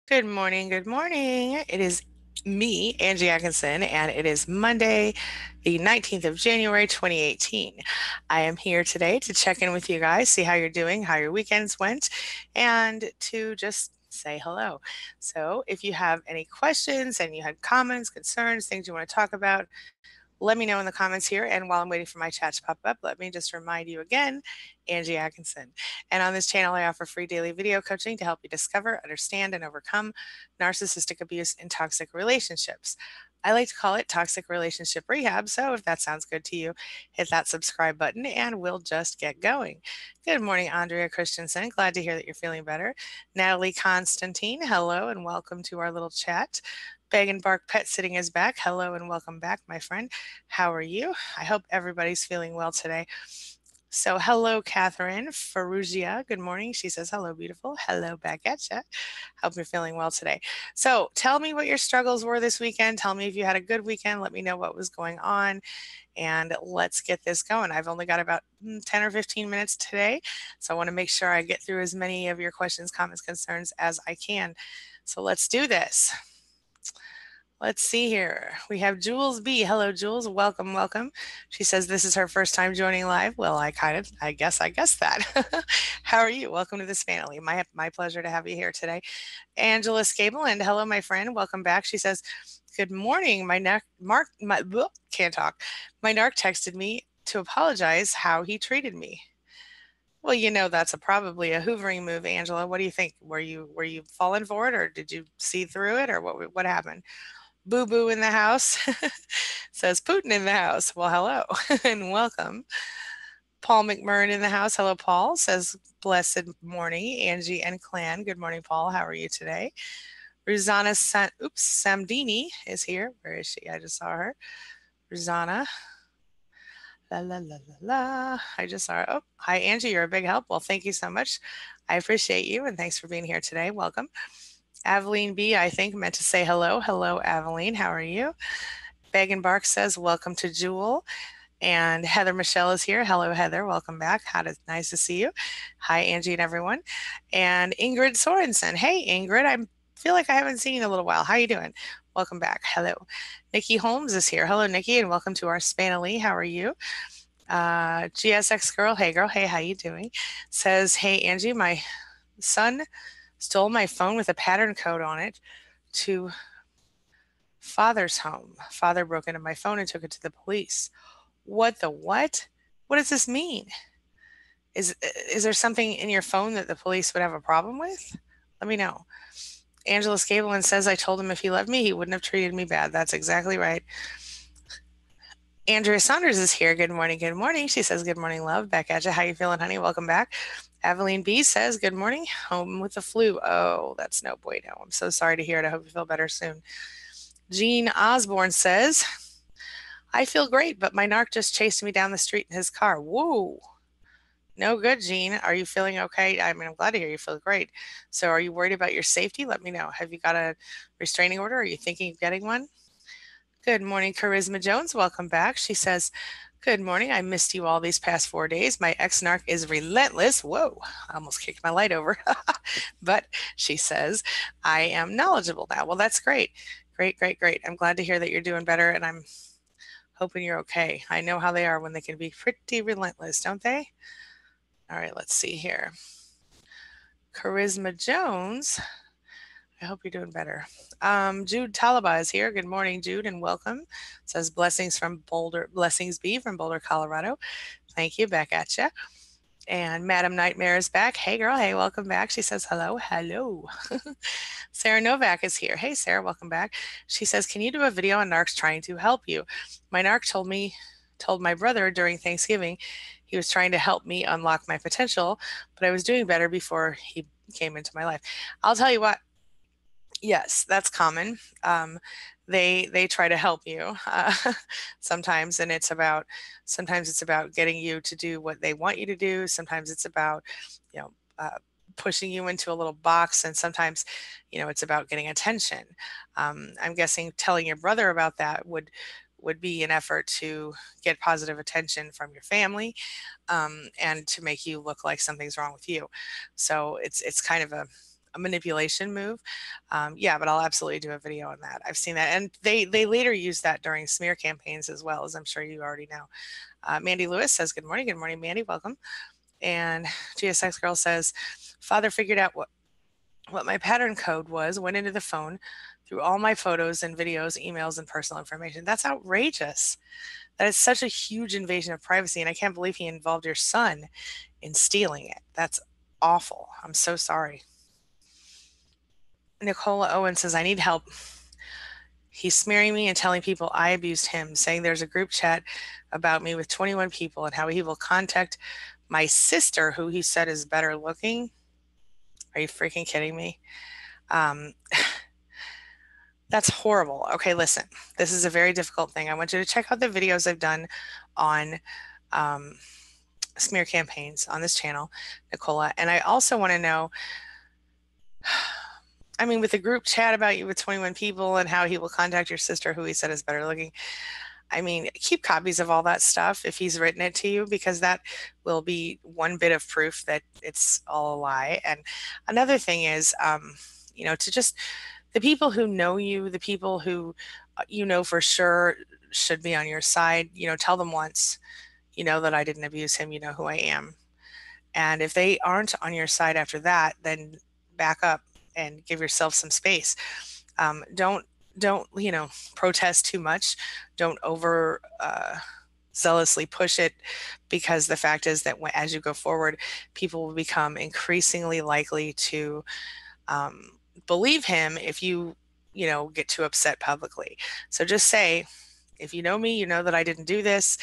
Good morning. Good morning. It is me, Angie Atkinson, and it is Monday, the 19th of January, 2018. I am here today to check in with you guys, see how you're doing, how your weekends went, and to just say hello. So, if you have any questions and you had comments, concerns, things you want to talk about, let me know in the comments here. And while I'm waiting for my chat to pop up, let me just remind you again, Angie Atkinson. And on this channel, I offer free daily video coaching to help you discover, understand, and overcome narcissistic abuse in toxic relationships. I like to call it toxic relationship rehab. So if that sounds good to you, hit that subscribe button and we'll just get going. Good morning, Andrea Christensen. Glad to hear that you're feeling better. Natalie Constantine, hello and welcome to our little chat. Bag and Bark Pet Sitting is back. Hello and welcome back, my friend. How are you? I hope everybody's feeling well today. So, hello, Catherine Ferrugia. Good morning. She says, hello, beautiful. Hello, back at ya. Hope you're feeling well today. So, tell me what your struggles were this weekend. Tell me if you had a good weekend. Let me know what was going on. And let's get this going. I've only got about 10 or 15 minutes today. So, I want to make sure I get through as many of your questions, comments, concerns as I can. So, let's do this. Let's see here. We have Jules B. Hello, Jules. Welcome, welcome. She says this is her first time joining live. Well, I guess that. How are you? Welcome to this family. My pleasure to have you here today. Angela Scableland. Hello, my friend. Welcome back. She says, good morning. Can't talk. My narc texted me to apologize how he treated me. Well, that's probably a hoovering move, Angela. What do you think? Were you falling for it, or did you see through it, or what happened? Boo Boo in the house says Putin in the house. Well, hello and welcome. Paul McMurrin in the house. Hello, Paul. Says blessed morning, Angie and Clan. Good morning, Paul. How are you today? Rosanna Samdini is here. Where is she? I just saw her. Rosanna. La la la la la. I just saw her. Oh, hi, Angie. You're a big help. Well, thank you so much. I appreciate you and thanks for being here today. Welcome. Aveline B, I think, meant to say hello. Hello, Aveline. How are you? Bag and Bark says, welcome to Jewel. And Heather Michelle is here. Hello, Heather. Welcome back. Nice to see you. Hi, Angie and everyone. And Ingrid Sorensen. Hey, Ingrid. I feel like I haven't seen you in a little while. How you doing? Welcome back. Hello. Nikki Holmes is here. Hello, Nikki, and welcome to our Spanily. How are you? GSX girl. Hey, girl. Hey, how you doing? Says, hey, Angie, my son stole my phone with a pattern code on it to father's home. Father broke into my phone and took it to the police. What the what? What does this mean? Is there something in your phone that the police would have a problem with? Let me know. Angela Scableman says I told him if he loved me, he wouldn't have treated me bad. That's exactly right. Andrea Saunders is here. Good morning. Good morning. She says, good morning, love. Back at you. How you feeling, honey? Welcome back. Aveline B says, good morning. Home with the flu. Oh, that's no bueno. I'm so sorry to hear it. I hope you feel better soon. Jean Osborne says, I feel great, but my narc just chased me down the street in his car. Whoa. No good, Jean. Are you feeling okay? I mean, I'm glad to hear you feel great. So are you worried about your safety? Let me know. Have you got a restraining order? Are you thinking of getting one? Good morning, Charisma Jones. Welcome back. She says, good morning. I missed you all these past 4 days. My ex-narc is relentless. Whoa, I almost kicked my light over. But she says, I am knowledgeable now. Well, that's great. Great, great, great. I'm glad to hear that you're doing better, and I'm hoping you're okay. I know how they are when they can be pretty relentless, don't they? All right, let's see here. Charisma Jones. I hope you're doing better. Jude Talaba is here. Good morning, Jude, and welcome. It says blessings B from Boulder, Colorado. Thank you. Back at you. And Madam Nightmare is back. Hey, girl. Hey, welcome back. She says hello. Hello. Sarah Novak is here. Hey, Sarah, welcome back. She says, can you do a video on narcs trying to help you? My narc told my brother during Thanksgiving he was trying to help me unlock my potential, but I was doing better before he came into my life. I'll tell you what. Yes, that's common. They try to help you sometimes, and sometimes it's about getting you to do what they want you to do. Sometimes it's about, you know, pushing you into a little box, and sometimes, it's about getting attention. I'm guessing telling your brother about that would be an effort to get positive attention from your family, and to make you look like something's wrong with you. So it's kind of a manipulation move. Yeah, but I'll absolutely do a video on that. I've seen that, and they later use that during smear campaigns as well, as I'm sure you already know. Mandy Lewis says, "Good morning, good morning, Mandy, welcome." And GSX Girl says, "Father figured out what my pattern code was, went into the phone, through all my photos and videos, emails, and personal information." That's outrageous. That is such a huge invasion of privacy, and I can't believe he involved your son in stealing it. That's awful. I'm so sorry. Nicola Owen says, "I need help. He's smearing me and telling people I abused him, saying there's a group chat about me with 21 people and how he will contact my sister, who he said is better looking." Are you freaking kidding me? Um, that's horrible. Okay, listen, this is a very difficult thing. I want you to check out the videos I've done on um, smear campaigns on this channel, Nicola. And I also want to know, I mean, with the group chat about you with 21 people and how he will contact your sister, who he said is better looking. I mean, keep copies of all that stuff if he's written it to you, because that will be one bit of proof that it's all a lie. And another thing is, to just the people who know you, the people who you know for sure should be on your side, tell them once, that I didn't abuse him, you know who I am. And if they aren't on your side after that, then back up and give yourself some space. Don't protest too much. Don't over zealously push it, because the fact is that as you go forward, people will become increasingly likely to believe him if you get too upset publicly. So just say, if you know me, you know that I didn't do this,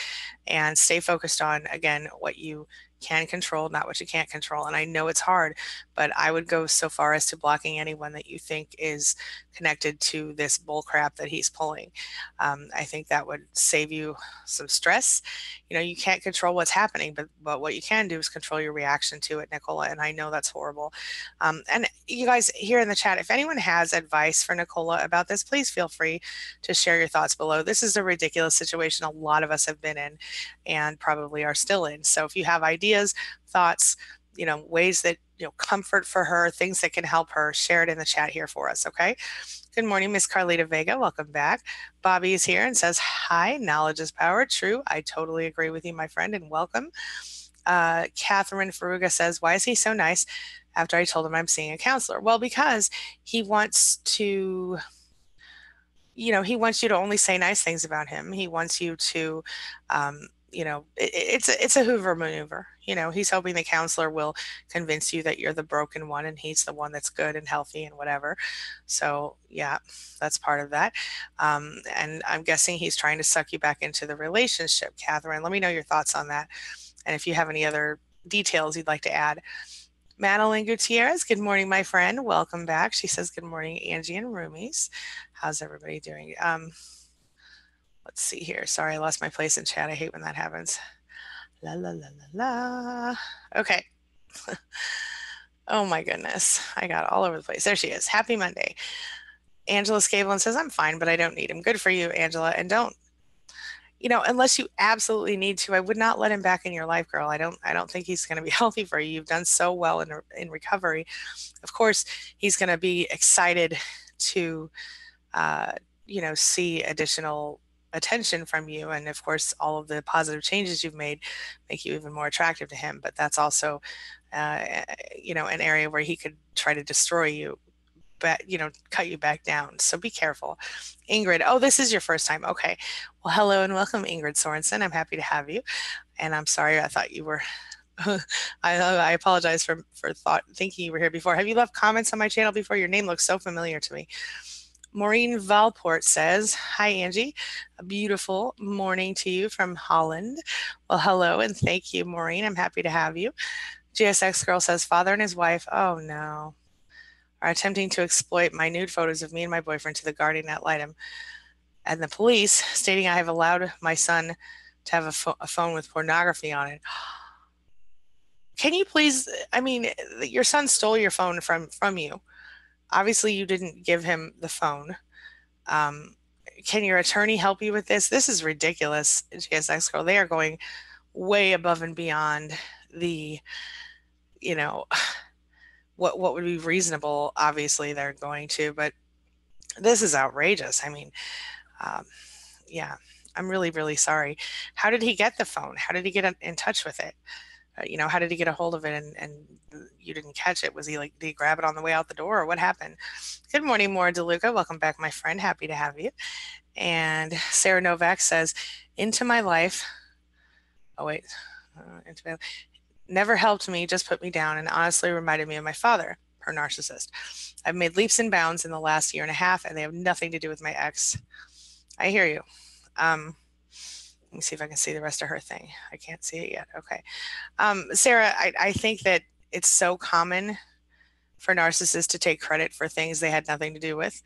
and stay focused on, again, what you can control, not what you can't control. And I know it's hard, but I would go so far as to blocking anyone that you think is connected to this bull crap that he's pulling. I think that would save you some stress. You can't control what's happening, but what you can do is control your reaction to it, Nicola. And I know that's horrible. And you guys here in the chat, if anyone has advice for Nicola about this, please feel free to share your thoughts below. This is a ridiculous situation a lot of us have been in and probably are still in. So if you have ideas, thoughts, ways that, comfort for her, things that can help her, share it in the chat here for us, okay? Good morning, Miss Carlita Vega. Welcome back. Bobby is here and says, "Hi, knowledge is power." True. I totally agree with you, my friend, and welcome. Catherine Faruga says, "Why is he so nice after I told him I'm seeing a counselor?" Well, because he wants to, he wants you to only say nice things about him. He wants you to, it's a Hoover maneuver. He's hoping the counselor will convince you that you're the broken one and he's the one that's good and healthy and whatever. So yeah, that's part of that. And I'm guessing he's trying to suck you back into the relationship. Catherine, let me know your thoughts on that. And if you have any other details you'd like to add. Madeline Gutierrez, good morning, my friend. Welcome back. She says, "Good morning, Angie and Roomies." How's everybody doing? Let's see here. Sorry, I lost my place in chat. I hate when that happens. La, la, la, la, la. Okay. Oh my goodness. I got all over the place. There she is. Happy Monday. Angela Scavelin says, "I'm fine, but I don't need him." Good for you, Angela. And don't, unless you absolutely need to, I would not let him back in your life, girl. I don't think he's going to be healthy for you. You've done so well in recovery. Of course, he's going to be excited to, see additional attention from you. And of course, all of the positive changes you've made make you even more attractive to him. But that's also, an area where he could try to destroy you, but, cut you back down. So be careful. Ingrid, oh, this is your first time. Okay. Well, hello and welcome, Ingrid Sorensen. I'm happy to have you. And I'm sorry, I thought you were, I apologize for thinking you were here before. Have you left comments on my channel before? Your name looks so familiar to me. Maureen Valport says, "Hi, Angie. A beautiful morning to you from Holland." Well, hello, and thank you, Maureen. I'm happy to have you. GSX Girl says, "Father and his wife, oh no, are attempting to exploit my nude photos of me and my boyfriend to the guardian ad litem, and the police stating I have allowed my son to have a phone with pornography on it." Can you please, your son stole your phone from you. Obviously, you didn't give him the phone. Can your attorney help you with this? This is ridiculous, GSX Girl. They are going way above and beyond the, what would be reasonable. Obviously, they're going to, but this is outrageous. I mean, um, yeah, I'm really, really sorry. How did he get the phone? How did he get in touch with it? How did he get a hold of it and you didn't catch it? Was he like, did he grab it on the way out the door or what happened? Good morning, Maura DeLuca. Welcome back, my friend. Happy to have you. And Sarah Novak says, into my life. Oh, wait. Into my, never helped me, just put me down and honestly reminded me of my father, her narcissist. I've made leaps and bounds in the last year and a half, and they have nothing to do with my ex. I hear you. Let me see if I can see the rest of her thing. I can't see it yet. Okay. Sarah, I think that it's so common for narcissists to take credit for things they had nothing to do with.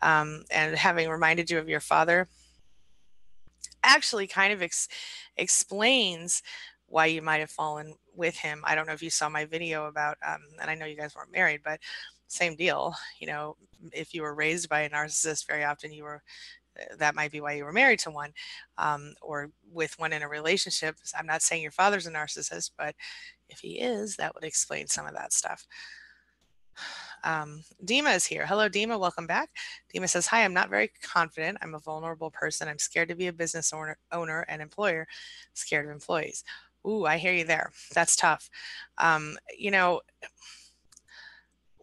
And having reminded you of your father actually kind of explains why you might have fallen with him. I don't know if you saw my video about, and I know you guys weren't married, but same deal. If you were raised by a narcissist, very often that might be why you were married to one, or with one in a relationship. I'm not saying your father's a narcissist, but if he is, that would explain some of that stuff. Dima is here. Hello, Dima. Welcome back. Dima says, hi, I'm not very confident. I'm a vulnerable person. I'm scared to be a business owner and employer, scared of employees. Ooh, I hear you there. That's tough.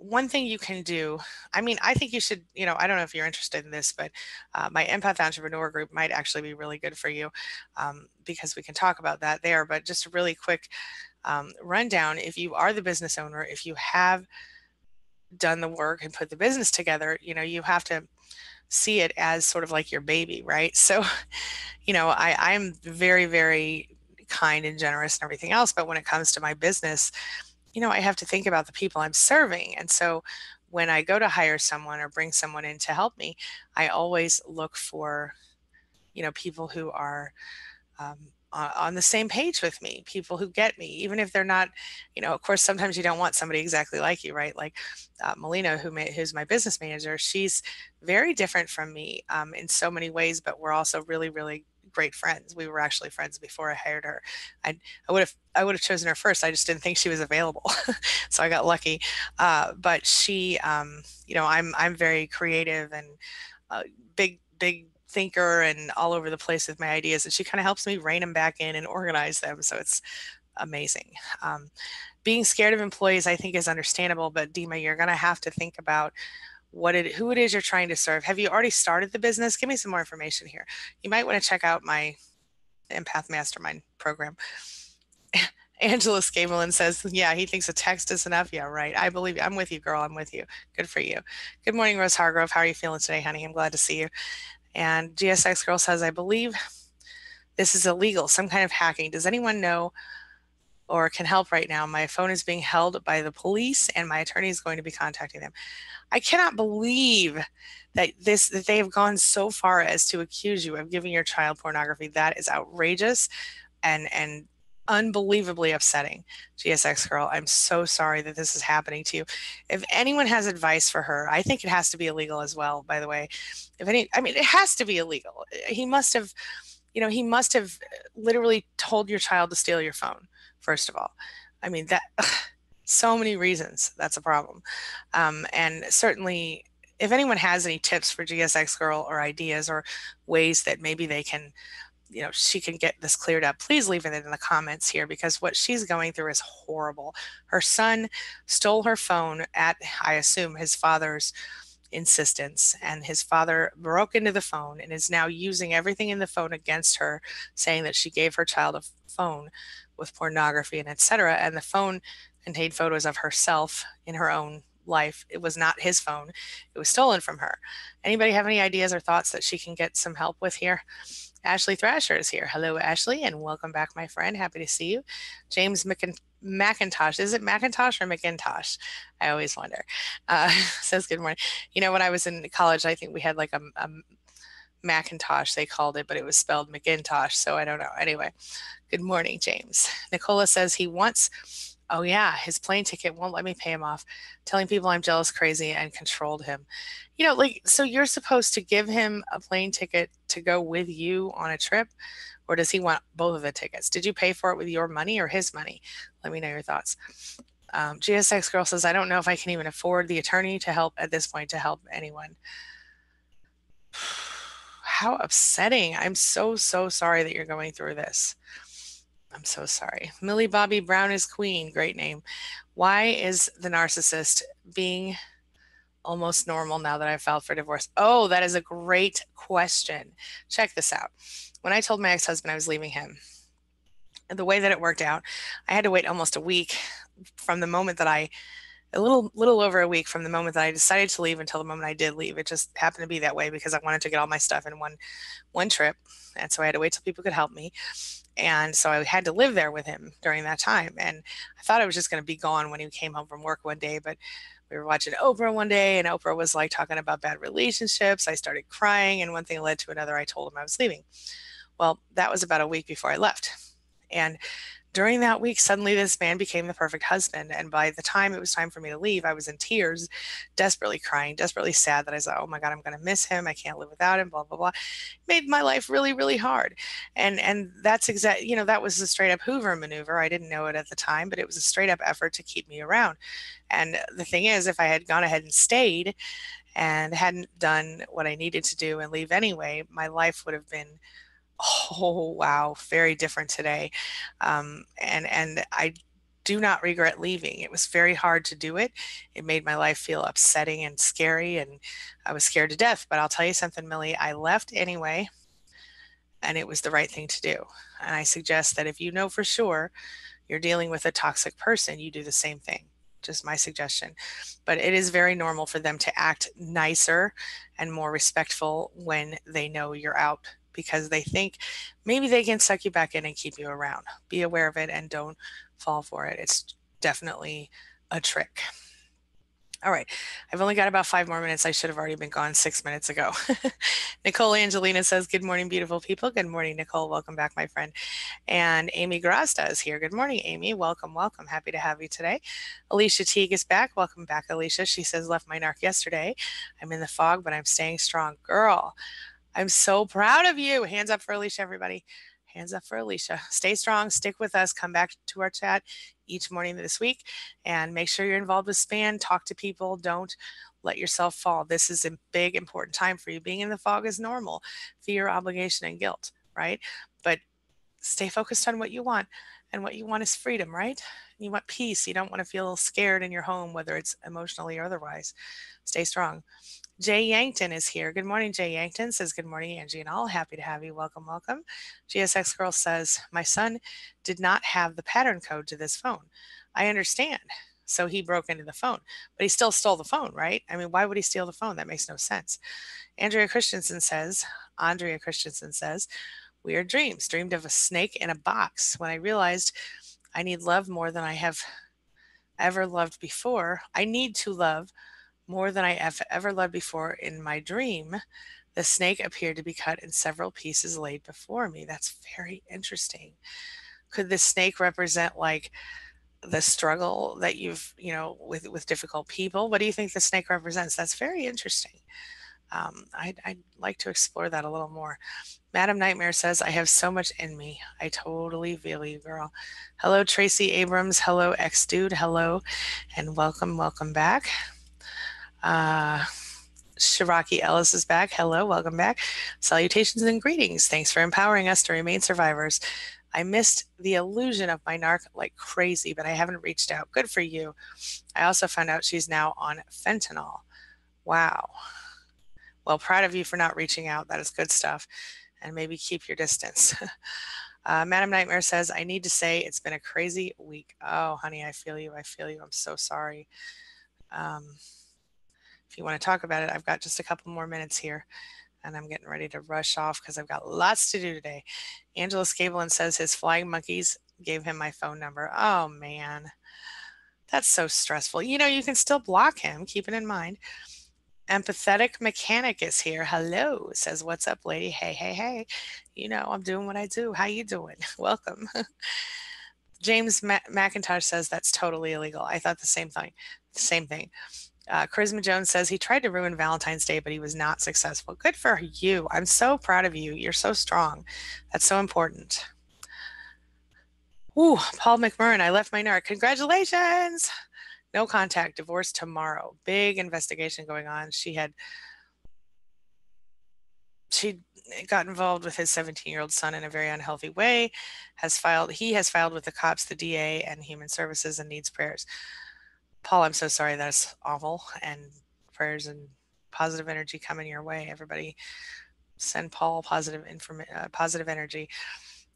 One thing you can do, I think you should, I don't know if you're interested in this, but my Empath Entrepreneur group might actually be really good for you, because we can talk about that there. But just a really quick rundown. If you are the business owner, if you have done the work and put the business together, you have to see it as sort of like your baby, right? So, I'm very, very kind and generous and everything else. But when it comes to my business, I have to think about the people I'm serving. And so when I go to hire someone or bring someone in to help me, I always look for, people who are on the same page with me, people who get me, even if they're not, of course, sometimes you don't want somebody exactly like you, right? Like Melina, who's my business manager, she's very different from me in so many ways, but we're also really, really great friends. We were actually friends before I hired her. I would have chosen her first. I just didn't think she was available, so I got lucky. But she, I'm very creative and big thinker and all over the place with my ideas, and she kind of helps me rein them back in and organize them. So it's amazing. Being scared of employees, I think, is understandable. But Dima, you're going to have to think about who it is you're trying to serve. Have you already started the business? Give me some more information here. You might want to check out my Empath Mastermind program. Angela Scavelin says, yeah, he thinks a text is enough. Yeah, right. I believe you. I'm with you, girl. I'm with you. Good for you. Good morning, Rose Hargrove. How are you feeling today, honey? I'm glad to see you. And GSX Girl says, I believe this is illegal, some kind of hacking. Does anyone know or can help right now? My phone is being held by the police and my attorney is going to be contacting them. I cannot believe that they have gone so far as to accuse you of giving your child pornography. That is outrageous and unbelievably upsetting. GSX Girl, I'm so sorry that this is happening to you. If anyone has advice for her, I think it has to be illegal as well, by the way. It has to be illegal. He must have, literally told your child to steal your phone, first of all. That, so many reasons that's a problem. And certainly, if anyone has any tips for GSX Girl or ideas or ways that maybe they can, she can get this cleared up, please leave it in the comments here, because what she's going through is horrible. Her son stole her phone at, I assume, his father's insistence, and his father broke into the phone and is now using everything in the phone against her, saying that she gave her child a phone with pornography and etc. And the phone contained photos of herself in her own life. It was not his phone. It was stolen from her. Anybody have any ideas or thoughts that she can get some help with here? Ashley Thrasher is here. Hello, Ashley, and welcome back, my friend. Happy to see you. James McIntosh. Is it Macintosh or McIntosh? I always wonder. Says good morning. When I was in college, I think we had like a Macintosh, they called it, but it was spelled McIntosh, so I don't know. Anyway, good morning, James. Nicola says he wants, oh yeah, his plane ticket won't let me pay him off, telling people I'm jealous, crazy, and controlled him. So you're supposed to give him a plane ticket to go with you on a trip, or does he want both of the tickets? Did you pay for it with your money or his money? Let me know your thoughts. GSX Girl says, I don't know if I can even afford the attorney to help at this point to help anyone. How upsetting. I'm so, so sorry that you're going through this. I'm so sorry. Millie Bobby Brown is queen. Great name. Why is the narcissist being almost normal now that I've filed for divorce? Oh, that is a great question. Check this out. When I told my ex-husband I was leaving him, the way that it worked out, I had to wait almost a week from the moment that a little over a week from the moment that I decided to leave until the moment I did leave. It just happened to be that way because I wanted to get all my stuff in one trip. And so I had to wait till people could help me. And so I had to live there with him during that time. And I thought I was just going to be gone when he came home from work one day, but we were watching Oprah one day and Oprah was like talking about bad relationships. I started crying and one thing led to another. I told him I was leaving. Well, that was about a week before I left. And during that week, suddenly this man became the perfect husband. And by the time it was time for me to leave, I was in tears, desperately crying, desperately sad that I was like, oh my God, I'm going to miss him. I can't live without him, blah, blah, blah. Made my life really, really hard. And that's that was a straight up Hoover maneuver. I didn't know it at the time, but it was a straight up effort to keep me around. And the thing is, if I had gone ahead and stayed and hadn't done what I needed to do and leave anyway, my life would have been, oh wow, very different today. And I do not regret leaving. It was very hard to do it. It made my life feel upsetting and scary, and I was scared to death. But I'll tell you something, Millie, I left anyway, and it was the right thing to do. And I suggest that if you know for sure you're dealing with a toxic person, you do the same thing. Just my suggestion. But it is very normal for them to act nicer and more respectful when they know you're out because they think maybe they can suck you back in and keep you around. Be aware of it and don't fall for it. It's definitely a trick. All right. I've only got about 5 more minutes. I should have already been gone 6 minutes ago. Nicole Angelina says, good morning, beautiful people. Good morning, Nicole. Welcome back, my friend. And Amy Grazda is here. Good morning, Amy. Welcome, welcome. Happy to have you today. Alicia Teague is back. Welcome back, Alicia. She says, left my narc yesterday. I'm in the fog, but I'm staying strong. Girl, I'm so proud of you. Hands up for Alicia, everybody. Hands up for Alicia. Stay strong. Stick with us. Come back to our chat each morning this week and make sure you're involved with SPAN. Talk to people. Don't let yourself fall. This is a big, important time for you. Being in the fog is normal. Fear, obligation, and guilt, right? But stay focused on what you want. And what you want is freedom, right? You want peace. You don't want to feel scared in your home, whether it's emotionally or otherwise. Stay strong. Jay Yankton is here. Good morning, Jay Yankton says, good morning, Angie and all. Happy to have you. Welcome, welcome. GSX Girl says, my son did not have the pattern code to this phone. I understand. So he broke into the phone, but he still stole the phone, right? I mean, why would he steal the phone? That makes no sense. Andrea Christensen says, weird dreams. Dreamed of a snake in a box. When I realized I need love more than I have ever loved before, I need to love more than I have ever loved before. In my dream, the snake appeared to be cut in several pieces laid before me. That's very interesting. Could the snake represent like the struggle that you've, with difficult people? What do you think the snake represents? That's very interesting. I'd like to explore that a little more. Madam Nightmare says, I have so much in me. I totally feel you, girl. Hello, Tracy Abrams. Hello, ex-dude. Hello, and welcome back. Shiraki Ellis is back. Hello, welcome back. Salutations and greetings. Thanks for empowering us to remain survivors. I missed the illusion of my narc like crazy, but I haven't reached out. Good for you. I also found out she's now on fentanyl. Wow. Well, proud of you for not reaching out. That is good stuff. And maybe keep your distance. Madam Nightmare says, I need to say it's been a crazy week. Oh, honey, I feel you. I feel you. I'm so sorry. If you want to talk about it, I've got just a couple more minutes here. And I'm getting ready to rush off because I've got lots to do today. Angela Scavelin says his flying monkeys gave him my phone number. Oh, man. That's so stressful. You can still block him. Keep it in mind. Empathetic Mechanic is here. Hello. Says, what's up, lady? Hey, hey, hey. I'm doing what I do. How you doing? Welcome. James McIntosh says that's totally illegal. I thought the same thing. Same thing. Charisma Jones says he tried to ruin Valentine's Day, but he was not successful. Good for you. I'm so proud of you. You're so strong. That's so important. Ooh, Paul McMurrin, I left my narc. Congratulations. No contact, divorce tomorrow. Big investigation going on. She got involved with his 17-year-old son in a very unhealthy way. He has filed with the cops, the DA, and Human Services, and needs prayers. Paul, I'm so sorry. That's awful. And prayers and positive energy coming your way. Everybody, send Paul positive energy.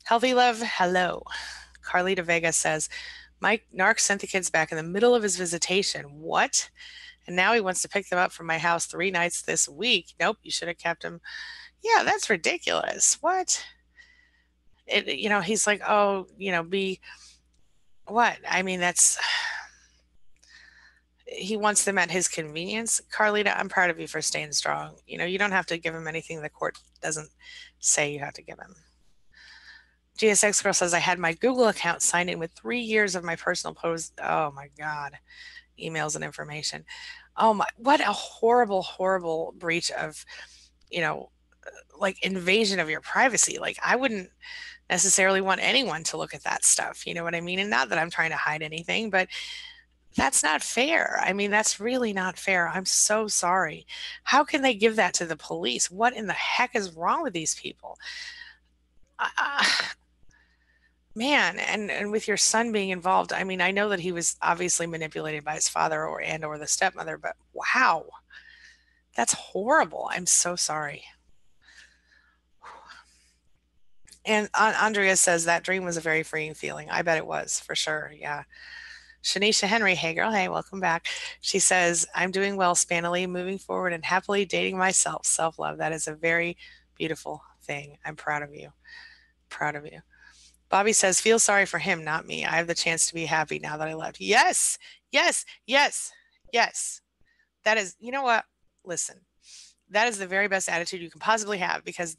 Healthy love. Hello. Carlita Vega says, Mike Narc sent the kids back in the middle of his visitation. What? And now he wants to pick them up from my house 3 nights this week. Nope, you should have kept him. Yeah, that's ridiculous. What? He's like, oh, be what? I mean, he wants them at his convenience. Carlita, I'm proud of you for staying strong. You don't have to give him anything the court doesn't say you have to give him. GSX Girl says, I had my Google account signed in with 3 years of my personal post. Oh my God. Emails and information. Oh my, what a horrible, horrible breach of, like invasion of your privacy. Like I wouldn't necessarily want anyone to look at that stuff. You know what I mean? And not that I'm trying to hide anything, but that's not fair. I mean, that's really not fair. I'm so sorry. How can they give that to the police? What in the heck is wrong with these people? Man, and with your son being involved, I mean, I know that he was obviously manipulated by his father or the stepmother, but wow, that's horrible. I'm so sorry. And Andrea says that dream was a very freeing feeling. I bet it was for sure. Yeah. Shanisha Henry, hey girl, hey, welcome back. She says, I'm doing well, spannily, moving forward and happily dating myself. Self-love. That is a very beautiful thing. I'm proud of you. Proud of you. Bobby says, feel sorry for him, not me. I have the chance to be happy now that I left. Yes, yes, yes, yes. That is, you know what? Listen, that is the very best attitude you can possibly have because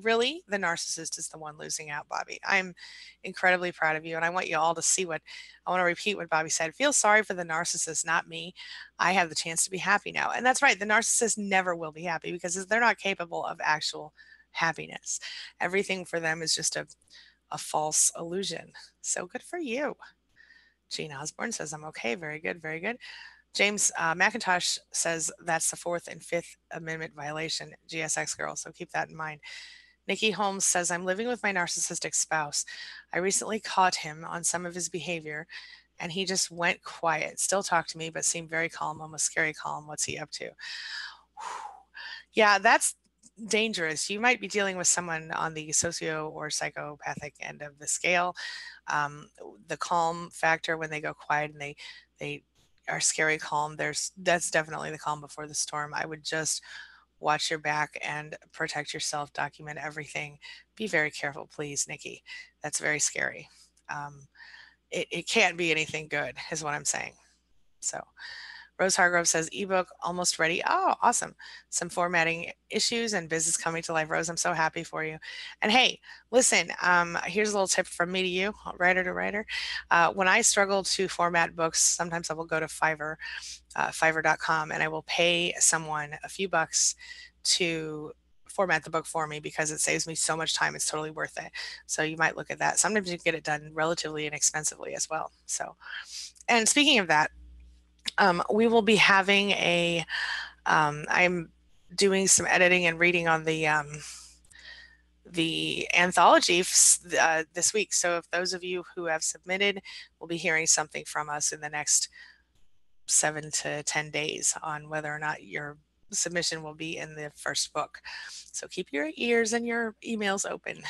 really the narcissist is the one losing out, Bobby. I'm incredibly proud of you. And I want you all to see I want to repeat what Bobby said. Feel sorry for the narcissist, not me. I have the chance to be happy now. And that's right. The narcissist never will be happy because they're not capable of actual happiness. Everything for them is just a false illusion. So good for you. Gene Osborne says, I'm okay. Very good. Very good. James McIntosh says that's the Fourth and Fifth Amendment violation, GSX girl. So keep that in mind. Nikki Holmes says, I'm living with my narcissistic spouse. I recently caught him on some of his behavior and he just went quiet. Still talked to me, but seemed very calm, almost scary calm. What's he up to? Yeah, that's dangerous. You might be dealing with someone on the socio or psychopathic end of the scale. The calm factor when they go quiet and they are scary calm. That's definitely the calm before the storm. I would just watch your back and protect yourself. Document everything. Be very careful, please, Nikki. That's very scary. It can't be anything good, is what I'm saying. So. Rose Hargrove says, ebook almost ready. Oh, awesome. Some formatting issues and business coming to life. Rose, I'm so happy for you. And hey, listen, here's a little tip from me to you, writer to writer. When I struggle to format books, sometimes I will go to Fiverr, fiverr.com, and I will pay someone a few bucks to format the book for me because it saves me so much time. It's totally worth it. So you might look at that. Sometimes you can get it done relatively inexpensively as well. So, and speaking of that, we will be having I'm doing some editing and reading on the anthology this week. So if those of you who have submitted will be hearing something from us in the next 7 to 10 days on whether or not your submission will be in the first book. So keep your ears and your emails open.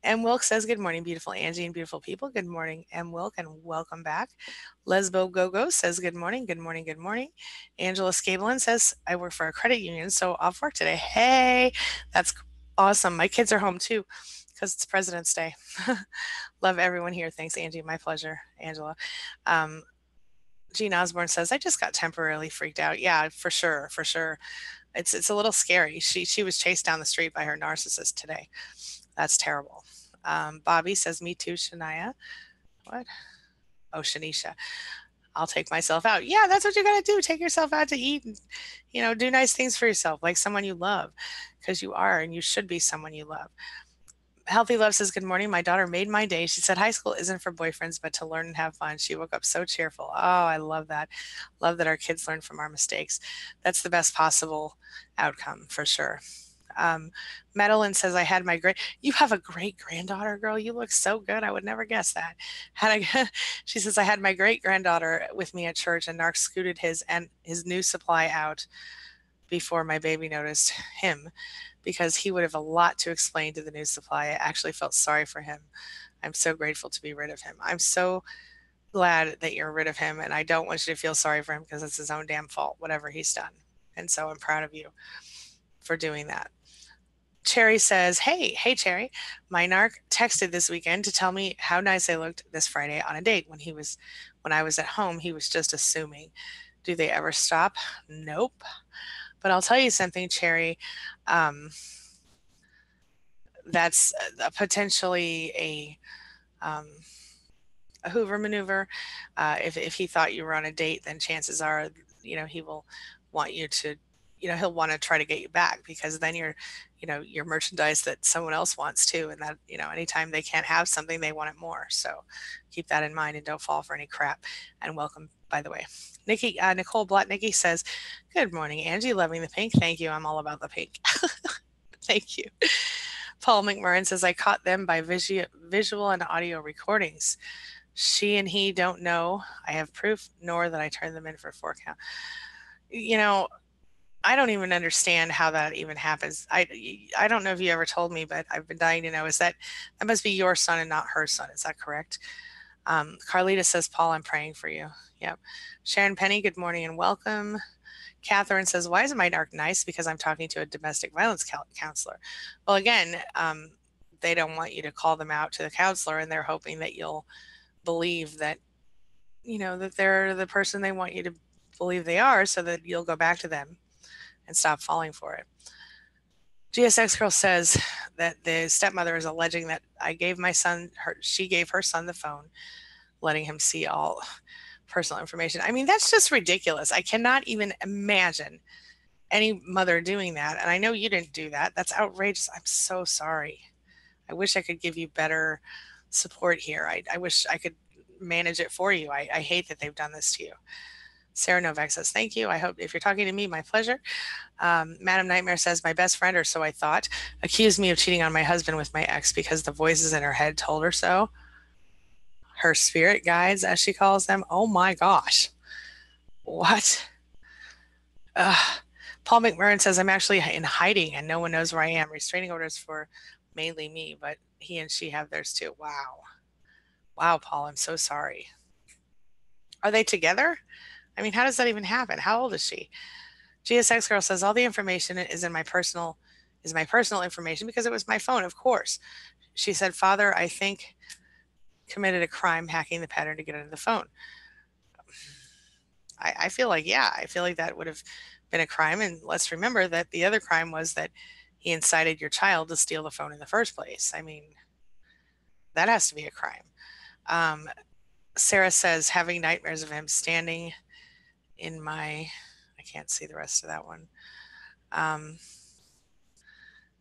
M. Wilk says, good morning, beautiful Angie and beautiful people. Good morning, M. Wilk, and welcome back. Lesbo Gogo says, good morning, good morning, good morning. Angela Scabelin says, I work for a credit union, so off work today. Hey, that's awesome. My kids are home too because it's President's Day. Love everyone here. Thanks, Angie. My pleasure, Angela. Gene Osborne says, I just got temporarily freaked out. Yeah, for sure, for sure. It's a little scary. She was chased down the street by her narcissist today. That's terrible. Bobby says, me too, Shania. What? Oh, Shanisha. I'll take myself out. Yeah, that's what you got to do. Take yourself out to eat and, do nice things for yourself, like someone you love, because you are and you should be someone you love. Healthy Love says, good morning. My daughter made my day. She said high school isn't for boyfriends, but to learn and have fun. She woke up so cheerful. Oh, I love that. Love that our kids learn from our mistakes. That's the best possible outcome for sure. Madeline says, I had my great, you have a great granddaughter, girl. You look so good. I would never guess that. Had I, she says, I had my great granddaughter with me at church and Narc scooted his new supply out before my baby noticed him because he would have a lot to explain to the new supply. I actually felt sorry for him. I'm so grateful to be rid of him. I'm so glad that you're rid of him, and I don't want you to feel sorry for him because it's his own damn fault, whatever he's done. And so I'm proud of you for doing that. Cherry says, hey, Cherry, my narc texted this weekend to tell me how nice I looked this Friday on a date. When I was at home, he was just assuming. Do they ever stop? Nope. But I'll tell you something, Cherry. Um, that's potentially a Hoover maneuver. If he thought you were on a date, then chances are, he will want you to, he'll want to try to get you back because then you're merchandise that someone else wants too. And that, anytime they can't have something, they want it more. So keep that in mind and don't fall for any crap. And welcome, by the way. Nicole Blotnicki says, good morning, Angie. Loving the pink. Thank you. I'm all about the pink. Thank you. Paul McMurrin says, I caught them by visual and audio recordings. She and he don't know I have proof, nor that I turned them in for 4 count. I don't even understand how that even happens. I don't know if you ever told me, but I've been dying to know. That must be your son and not her son? Is that correct? Carlita says, Paul, I'm praying for you. Yep. Sharon Penny, good morning and welcome. Catherine says, why isn't my narc nice? Because I'm talking to a domestic violence counselor. Well, again, they don't want you to call them out to the counselor, and they're hoping that you'll believe that, that they're the person they want you to believe they are, so that you'll go back to them and stop falling for it. GSX Girl says that the stepmother is alleging that she gave her son the phone, letting him see all personal information. I mean, that's just ridiculous. I cannot even imagine any mother doing that. And I know you didn't do that. That's outrageous. I'm so sorry. I wish I could give you better support here. I wish I could manage it for you. I hate that they've done this to you. Sarah Novak says, thank you. I hope if you're talking to me, my pleasure. Madam Nightmare says, my best friend, or so I thought, accused me of cheating on my husband with my ex because the voices in her head told her so. Her spirit guides, as she calls them. Oh my gosh. What? Paul McMurrin says, I'm actually in hiding and no one knows where I am. Restraining orders for mainly me, but he and she have theirs too. Wow. Wow, Paul, I'm so sorry. Are they together? I mean, how does that even happen? How old is she? GSX Girl says, all the information is my personal information because it was my phone, of course. She said, Father, I think, committed a crime hacking the pattern to get into the phone. I feel like, that would have been a crime. And let's remember that the other crime was that he incited your child to steal the phone in the first place. I mean, that has to be a crime. Sarah says, having nightmares of him standing in my, I can't see the rest of that one.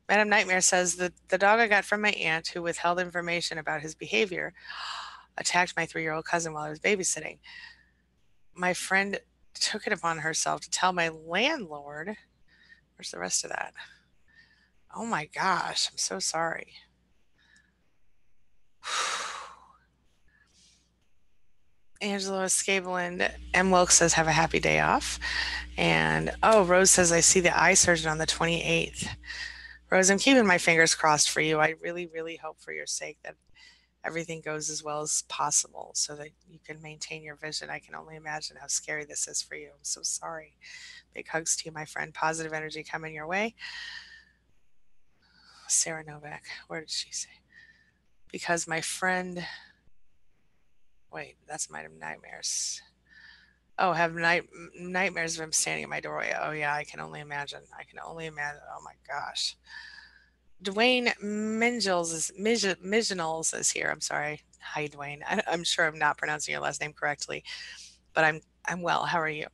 Madam Nightmare says that the dog I got from my aunt, who withheld information about his behavior, attacked my 3-year-old cousin while I was babysitting. My friend took it upon herself to tell my landlord. Where's the rest of that? Oh my gosh, I'm so sorry. Angela Scaveland M. Wilkes says, have a happy day off. And, Rose says, I see the eye surgeon on the 28th. Rose, I'm keeping my fingers crossed for you. I really, really hope for your sake that everything goes as well as possible so that you can maintain your vision. I can only imagine how scary this is for you. I'm so sorry. Big hugs to you, my friend. Positive energy coming your way. Sarah Novak, where did she say? Because my friend, wait, that's my nightmares. Oh, have nightmares of him standing at my doorway. Oh yeah, I can only imagine. Oh my gosh. Dwayne Miginals is here. I'm sorry. Hi, Dwayne. I'm sure I'm not pronouncing your last name correctly, but I'm I'm well. How are you?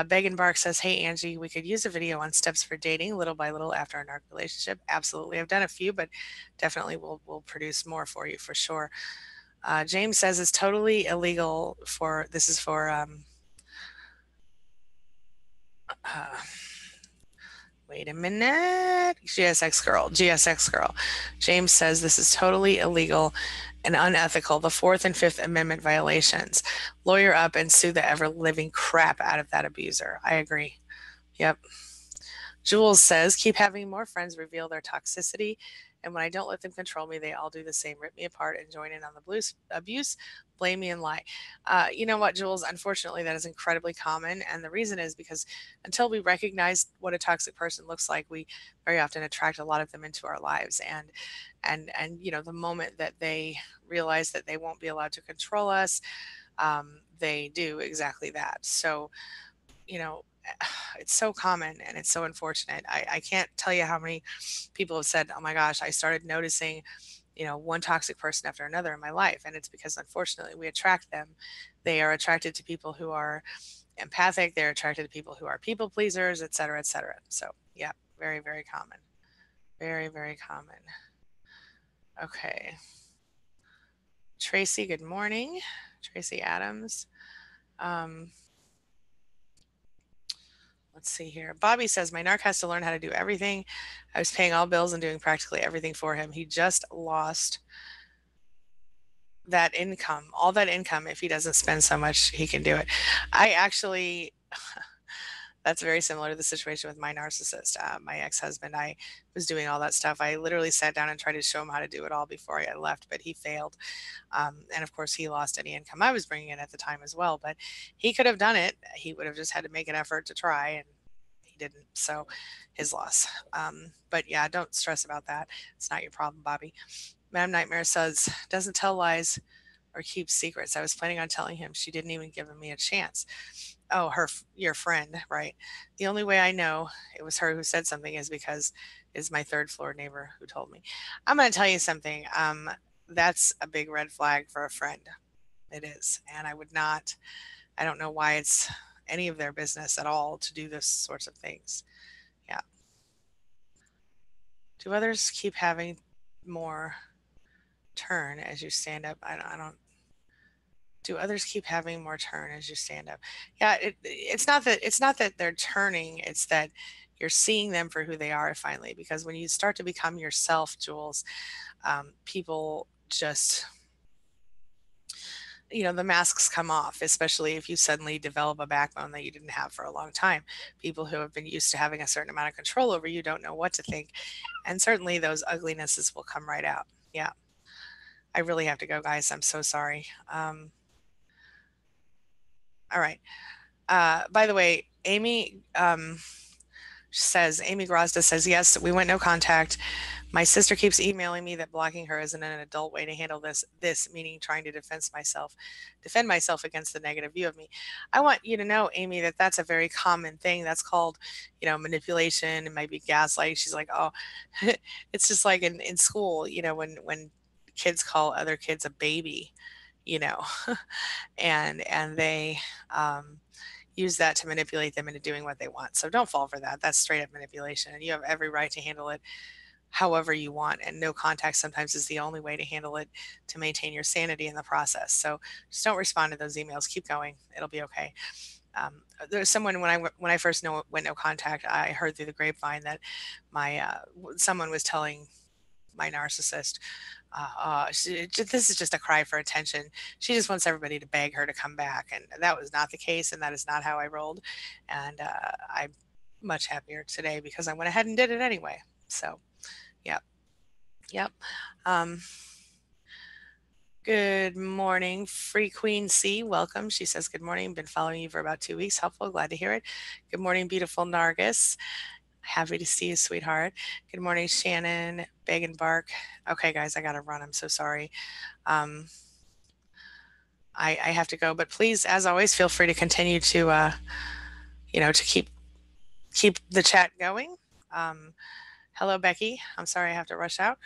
Beg and Bark says, "Hey Angie, we could use a video on steps for dating little by little after a narc relationship." Absolutely, I've done a few, but definitely we'll produce more for you for sure. James says it's totally illegal for this is for uh, wait a minute. GSX girl. James says this is totally illegal and unethical. The Fourth and Fifth Amendment violations. Lawyer up and sue the ever living crap out of that abuser. I agree. Yep. Jules says, keep having more friends reveal their toxicity. And when I don't let them control me, they all do the same, rip me apart and join in on the blues, abuse, blame me and lie. You know what, Jules? Unfortunately, that is incredibly common. And the reason is because until we recognize what a toxic person looks like, we very often attract a lot of them into our lives. And the moment that they realize that they won't be allowed to control us, they do exactly that. So, you know, it's so common and it's so unfortunate. I can't tell you how many people have said, oh my gosh, I started noticing, one toxic person after another in my life. And it's because unfortunately we attract them. They are attracted to people who are empathic. They're attracted to people who are people pleasers, et cetera, et cetera. So yeah, very, very common. Very, very common. Okay. Tracy, good morning. Tracy Adams. Um, Let's see here. Bobby says, my narc has to learn how to do everything. I was paying all bills and doing practically everything for him. He just lost that income, all that income. If he doesn't spend so much, he can do it. I actually, that's very similar to the situation with my narcissist. My ex-husband, I was doing all that stuff. I literally sat down and tried to show him how to do it all before I left, but he failed. And of course, he lost any income I was bringing in at the time as well. But he could have done it. He would have just had to make an effort to try, and he didn't. So his loss. But yeah, don't stress about that. It's not your problem, Bobby. Madam Nightmare says, doesn't tell lies or keep secrets. I was planning on telling him. She didn't even give me a chance. Oh, your friend, right? The only way I know it was her who said something is because is my third floor neighbor who told me. I'm going to tell you something. That's a big red flag for a friend. It is. And I don't know why it's any of their business at all to do this sorts of things. Yeah. Do others keep having more turn as you stand up? I don't do others keep having more turn as you stand up? Yeah, it's not that they're turning, it's that you're seeing them for who they are finally. Because when you start to become yourself, Jules, people just the masks come off, especially if you suddenly develop a backbone that you didn't have for a long time. People who have been used to having a certain amount of control over you don't know what to think. And certainly those uglinesses will come right out. Yeah. I really have to go, guys. I'm so sorry. All right. By the way, Amy Grozda says, yes, we went no contact. My sister keeps emailing me that blocking her isn't an adult way to handle this meaning trying to defend myself against the negative view of me. I want you to know, Amy, that that's a very common thing. That's called, manipulation. It might be gaslight. She's like, oh, it's just like in school, when kids call other kids a baby, you know, and they, use that to manipulate them into doing what they want. So don't fall for that. That's straight up manipulation. And you have every right to handle it however you want. And no contact sometimes is the only way to handle it to maintain your sanity in the process. So just don't respond to those emails. Keep going. It'll be okay. There's someone when I first went no contact, I heard through the grapevine that my someone was telling my narcissist, this is just a cry for attention. She just wants everybody to beg her to come back. And that was not the case. And that is not how I rolled. And I'm much happier today because I went ahead and did it anyway. So, yep. Yep. Um, Good morning, Free Queen C. Welcome. She says, good morning. Been following you for about 2 weeks. Helpful. Glad to hear it. Good morning, beautiful Nargis. Happy to see you, sweetheart. Good morning, Shannon. Beg and Bark. Okay, guys, I got to run. I'm so sorry. I have to go, but please, as always, feel free to continue to, to keep the chat going. Hello, Becky. I'm sorry I have to rush out.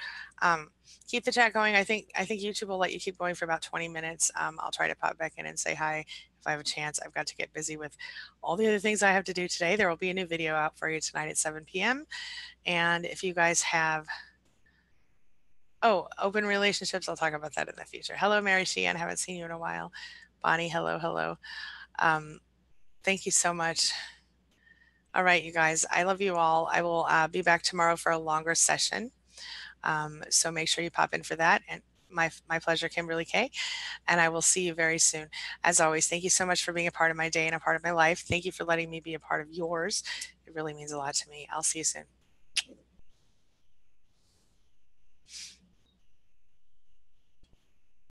Um, Keep the chat going. I think YouTube will let you keep going for about 20 minutes. I'll try to pop back in and say hi if I have a chance. I've got to get busy with all the other things I have to do today. There will be a new video out for you tonight at 7 p.m. And if you guys have open relationships, I'll talk about that in the future. Hello, Mary Sheehan. Haven't seen you in a while. Bonnie, hello, hello. Um, thank you so much. All right, you guys, I love you all. I will be back tomorrow for a longer session. So make sure you pop in for that. And my pleasure, Kimberly K. And I will see you very soon. As always, thank you so much for being a part of my day and a part of my life. Thank you for letting me be a part of yours. It really means a lot to me. I'll see you soon.